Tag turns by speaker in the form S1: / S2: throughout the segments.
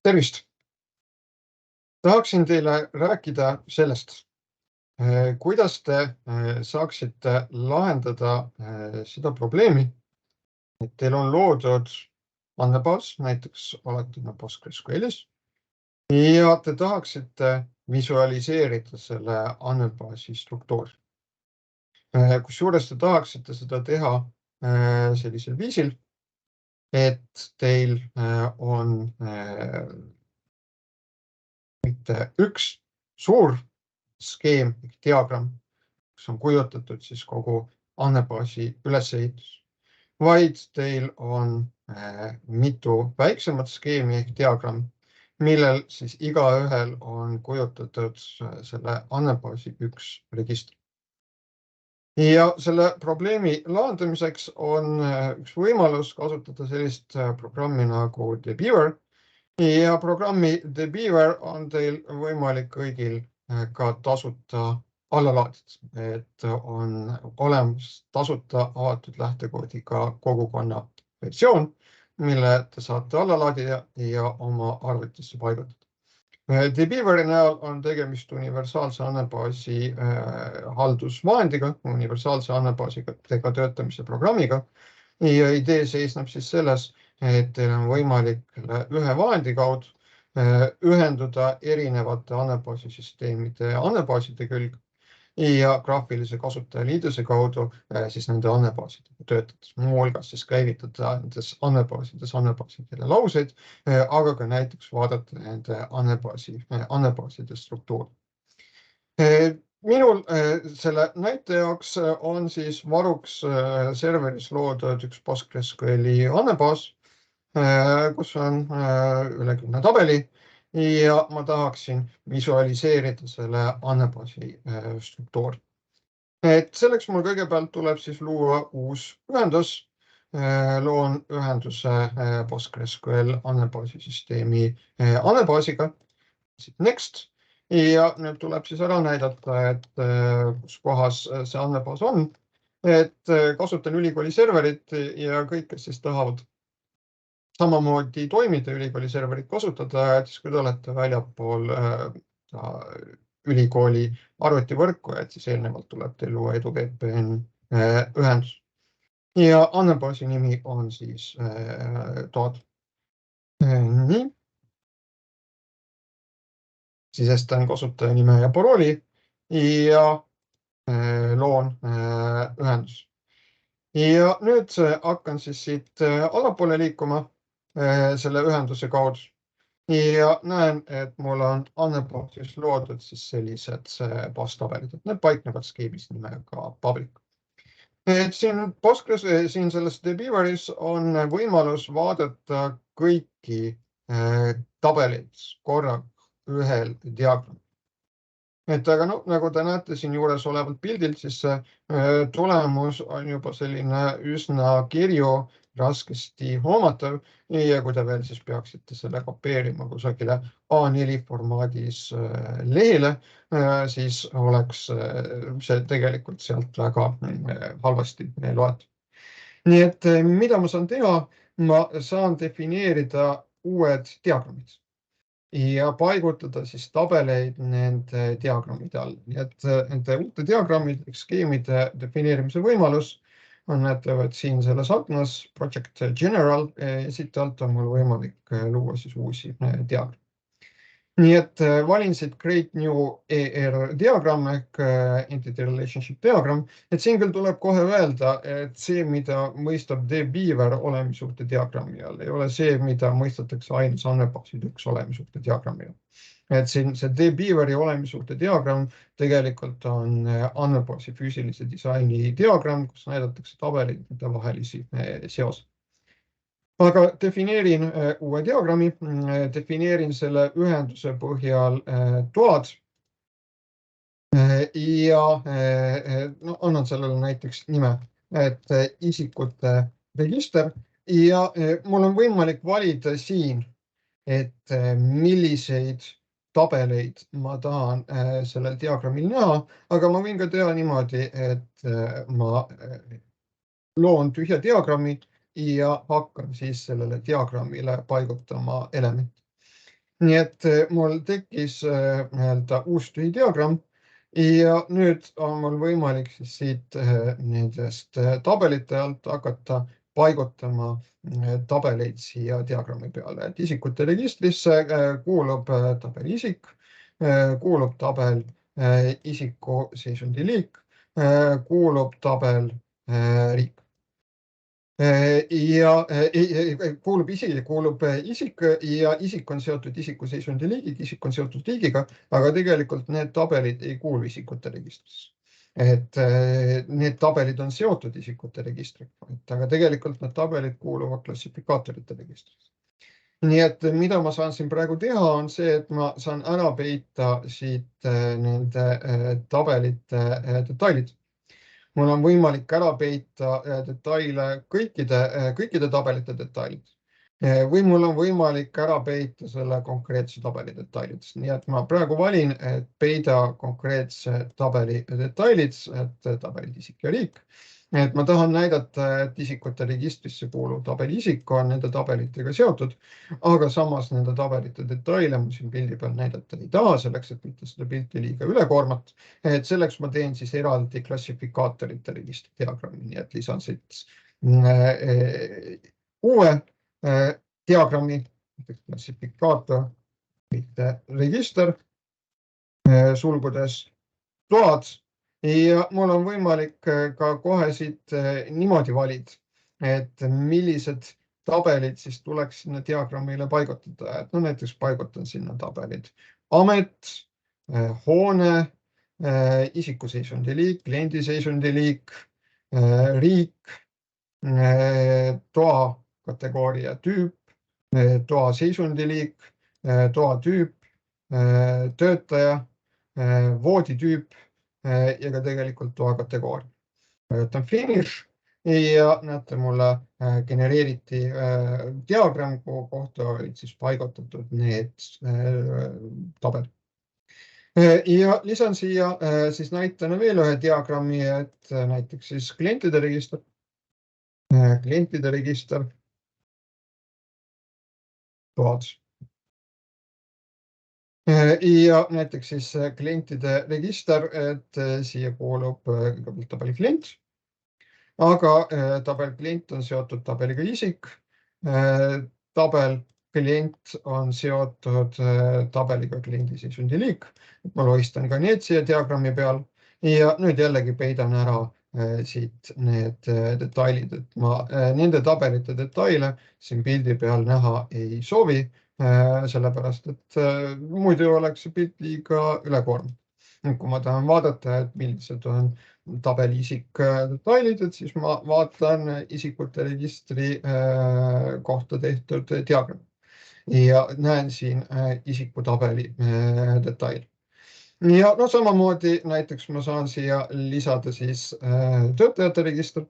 S1: Tervist! Tahaksin teile rääkida sellest, kuidas te saaksite lahendada seda probleemi, et teil on loodud andmebaas, näiteks olete PostgreSQLis ja te tahaksite visualiseerida selle andmebaasi struktuuri. Kusjuures te tahaksite seda teha sellisel viisil, et teil on mitte üks suur skeem, diagramm, kus on kujutatud siis kogu andmebaasi ülesehitus, vaid teil on mitu väiksemat skeemi ehk diagramm, millel siis igaühel on kujutatud selle andmebaasi üks register. Ja selle probleemi lahendamiseks on üks võimalus kasutada sellist programmi nagu TheBeaver. Ja programmi TheBeaver on teil võimalik kõigil ka tasuta alla laadida, et on olemas tasuta avatud lähtekoodiga kogukonna versioon, mille te saate alla laadida ja oma arvutisse paigutada. TheBeaveri näol on tegemist universaalse andmebaasi haldusvahendiga, universaalse andmebaasiga töötamise programmiga. Ja idee seisneb siis selles, et teil on võimalik ühe vahendi kaudu ühenduda erinevate andmebaasisüsteemide andmebaaside külge ja graafilise kasutajaliiduse kaudu siis nende andmebaasidega töötades. Muu hulgas siis käivitada nendes andmebaasidele lauseid, aga ka näiteks vaadata nende andmebaaside struktuuri. Minul selle näite jaoks on siis varuks serveris loodud üks PostgreSQLi andmebaas, kus on üle 10 tabeli ja ma tahaksin visualiseerida selle andmebaasi struktuuri. Selleks mul kõigepealt tuleb siis luua uus ühendus. Loon ühenduse PostgreSQL andmebaasisüsteemi andmebaasiga. Next. Ja nüüd tuleb siis ära näidata, et kus kohas see andmebaas on. Et kasutan ülikooli serverit ja kõik, kes siis tahavad samamoodi toimida ülikooli serverit kasutada, et siis kui te olete väljapool ülikooli arvutivõrku, et siis eelnevalt tuleb teil luua EduVPN ühendus. Ja andmebaasi nimi on siis toad. Nii. Sisestan kasutaja nime ja parooli ja loon ühendus. Ja nüüd hakkan siis siit allapoole liikuma selle ühenduse kaudu ja näen, et mul on andmebaasis loodud siis sellised baastabelid, et need paiknevad skeemis nimega public. Siin selles TheBeaveris on võimalus vaadata kõiki tabeleid korraga ühel diagrammil. Aga nagu te näete siin juures olevalt pildilt, siis tulemus on juba selline üsna kirju, raskesti hoomatav ja kui te veel siis peaksite selle kopeerima kusagile A4 formaadis lehele, siis oleks see tegelikult sealt väga halvasti loetav. Nii et mida ma saan teha? Ma saan defineerida uued diagrammid ja paigutada siis tabeleid nende diagrammide all. Nii et nende uute diagrammide, skeemide defineerimise võimalus on näetavad siin selles aknas Project General ja siit alt on mul võimalik luua siis uusi diagramme. Nii et valin siit Create New ER diagram ehk Entity Relationship diagram. Et siin küll tuleb kohe öelda, et see, mida mõistab TheBeaver olemissuhte diagrammi all, ei ole see, mida mõistatakse ainus andmebaasid üks olemissuhte diagrammi all. Et siin see TheBeaveri olemissuhte diagram tegelikult on andmebaasi füüsilise disaini diagram, kus näidatakse tabelid nende vahelisi seoseid. Aga defineerin uue diagrammi, defineerin selle ühenduse põhjal toad ja annan sellele näiteks nime, et isikute register ja mul on võimalik valida siin, et milliseid tabeleid ma tahan sellel diagrammil näha, aga ma võin ka teha niimoodi, et ma loon tühja diagrammi ja hakkan siis sellele diagrammile paigutama elementi. nii et mul tekkis uus tühidiagramm ja nüüd on mul võimalik siis siit nendest tabelite alt hakata paigutama tabeleid siia diagrammi peale, et isikute registrisse kuulub tabel isik, kuulub tabel isiku seisundi liik, kuulub tabel riik. Ja kuulub isik ja isik on seotud isiku seisundi liigiga, isik on seotud liigiga, aga tegelikult need tabelid ei kuulu isikute registrisse. Et need tabelid on seotud isikute registriga, aga tegelikult need tabelid kuuluvad klassifikaatorite registrisse. Nii et mida ma saan siin praegu teha, on see, et ma saan ära peita siit nende tabelite detailid. Mul on võimalik ära peita detaile kõikide tabelite detailid või mul on võimalik ära peita selle konkreetse tabeli detailidest. Nii et ma praegu valin, et peida konkreetse tabeli detailid, et tabelid isik ja riik. Et ma tahan näidata, et isikute registrisse kuuluv tabel isik on nende tabelitega seotud, aga samas nende tabelite detaile ma siin pildi peal näidata ei taha, selleks, et mitte seda pilti liiga üle koormata. Et selleks ma teen siis eraldi klassifikaatorite registri diagrammi, nii et lisan siit uue diagrammi, klassifikaator, register, sulgudes toad ja mul on võimalik ka kohe siit niimoodi valida, et millised tabelid siis tuleks sinna diagrammile paigutada. Et no näiteks paigutan sinna tabelid amet, hoone, isiku seisundi liik, kliendi seisundi liik, riik, toa kategooria tüüp, toa seisundi liik, toa tüüp, töötaja, vooditüüp ja ka tegelikult toa kategooria. Vajutan finish ja näete, mulle genereeriti diagramm, kuhu kohta olid siis paigutatud need tabelid. Ja lisan siia siis näitena veel ühe diagrammi, et näiteks siis klientide register, toad. Ja näiteks siis klientide register, et siia kuulub kõigepealt tabel klient, aga tabel klient on seotud tabeliga isik, tabel klient on seotud tabeliga kliendi seisundi liik. Ma lohistan ka need siia diagrammi peal ja nüüd jällegi peidan ära siit need detailid, et ma nende tabelite detaile siin pildi peal näha ei soovi, sellepärast et muidu oleks see pilt liiga ülekoormatud. Kui ma tahan vaadata, et millised on tabeli isik detailid, et siis ma vaatan isikute registri kohta tehtud diagrammi ja näen siin isikutabeli detaili. Ja no samamoodi näiteks ma saan siia lisada siis töötajate registri.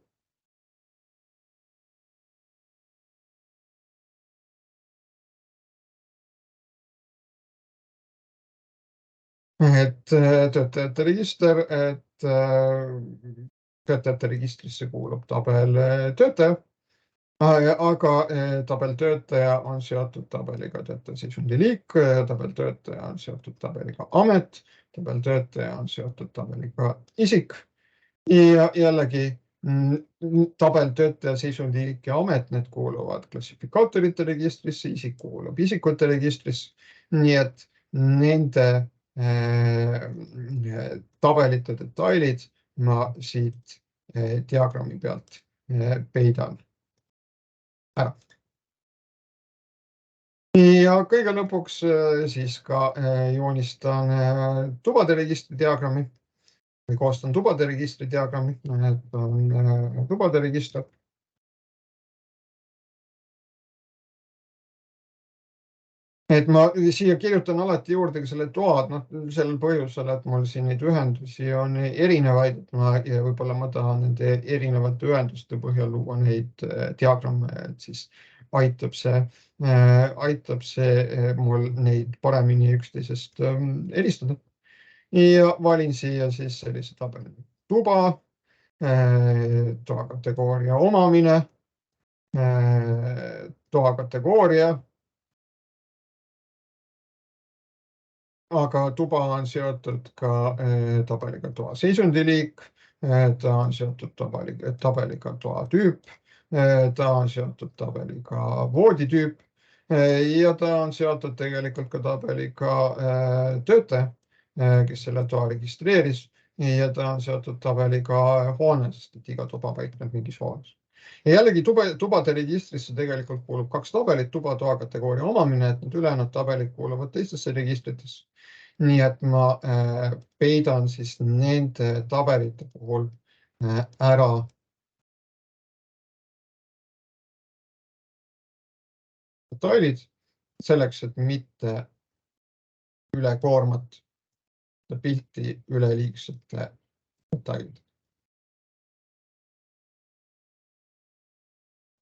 S1: Et töötajate register, et töötajate registrisse kuulub tabel töötaja, aga tabel töötaja on seotud tabeliga töötaja seisundi liik, tabel töötaja on seotud tabeliga amet, tabel töötaja on seotud tabeliga isik ja jällegi tabel töötaja seisundi liik ja amet, need kuuluvad klassifikaatorite registrisse, isik kuulub isikute registrisse, nii et nende tabelite detailid ma siit diagrammi pealt peidan ära. Ja kõige lõpuks siis ka joonistan tubade registri diagrammi või koostan tubade registri diagrammi, et on tubade register. Et ma siia kirjutan alati juurde ka selle toad, sellel põhjusel, et mul siin neid ühendusi on erinevaid, ja võib-olla ma tahan nende erinevate ühenduste põhjal luua neid diagramme, et siis aitab see mul neid paremini üksteisest eristada. Ja valin siia siis sellise tabeli. Tuba, toa kategooria omamine, toa kategooria, aga tuba on seotud ka tabeliga toa seisundiliik, ta on seotud tabeliga toa tüüp, ta on seotud tabeliga vooditüüp ja ta on seotud tegelikult ka tabeliga töötaja, kes selle toa registreeris ja ta on seotud tabeliga hoone, sest et iga tuba paikneb mingis hoones. Ja jällegi tubade registrisse tegelikult kuulub 2 tabelit, tubatoa kategooria omamine, et need ülejäänud tabelid kuuluvad teistesse registritesse. Nii et ma peidan siis nende tabelite puhul ära detailid selleks, et mitte üle koormat pilti üleliigsete detailid.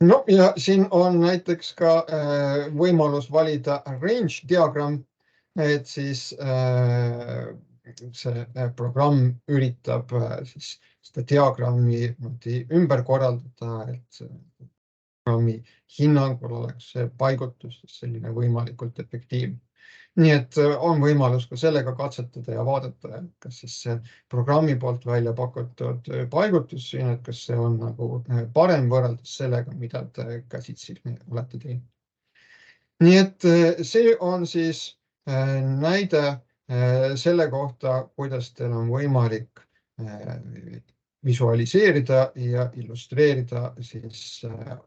S1: No ja siin on näiteks ka võimalus valida range diagram, et siis see programm üritab siis seda diagrammi ümber korraldada, et programmi hinnangul oleks see paigutus selline võimalikult efektiivne. Nii et on võimalus ka sellega katsetada ja vaadata, kas siis see programmi poolt välja pakutud paigutus siin, et kas see on nagu parem võrreldes sellega, mida te käsitsi olete teinud. Nii et see on siis näide selle kohta, kuidas teil on võimalik visualiseerida ja illustreerida siis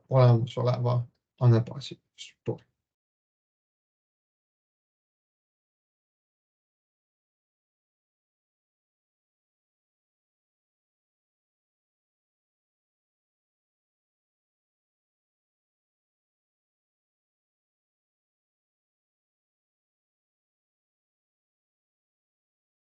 S1: olemasoleva andmebaasi struktuuri.